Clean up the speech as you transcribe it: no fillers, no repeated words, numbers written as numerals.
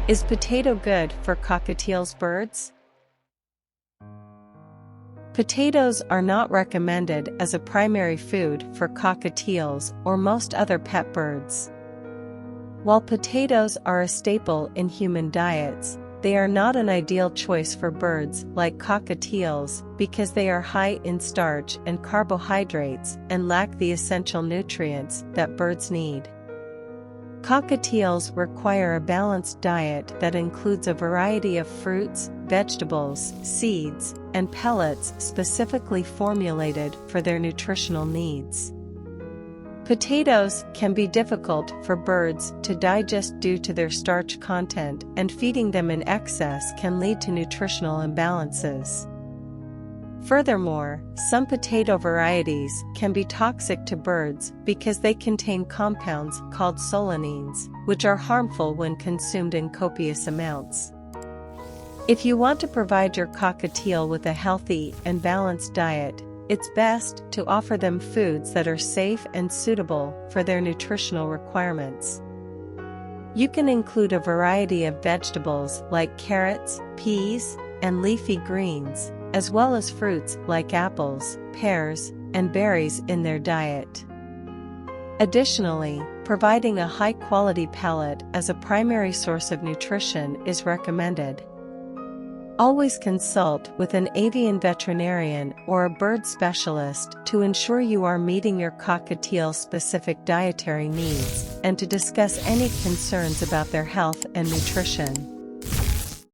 Is potato good for Cockatiels birds? Potatoes are not recommended as a primary food for cockatiels or most other pet birds. While potatoes are a staple in human diets, they are not an ideal choice for birds like cockatiels because they are high in starch and carbohydrates and lack the essential nutrients that birds need. Cockatiels require a balanced diet that includes a variety of fruits, vegetables, seeds, and pellets specifically formulated for their nutritional needs. Potatoes can be difficult for birds to digest due to their starch content, and feeding them in excess can lead to nutritional imbalances. Furthermore, some potato varieties can be toxic to birds because they contain compounds called solanines, which are harmful when consumed in copious amounts. If you want to provide your cockatiel with a healthy and balanced diet, it's best to offer them foods that are safe and suitable for their nutritional requirements. You can include a variety of vegetables like carrots, peas, and leafy greens, as well as fruits like apples, pears, and berries in their diet. Additionally, providing a high-quality pellet as a primary source of nutrition is recommended. Always consult with an avian veterinarian or a bird specialist to ensure you are meeting your cockatiel-specific dietary needs and to discuss any concerns about their health and nutrition.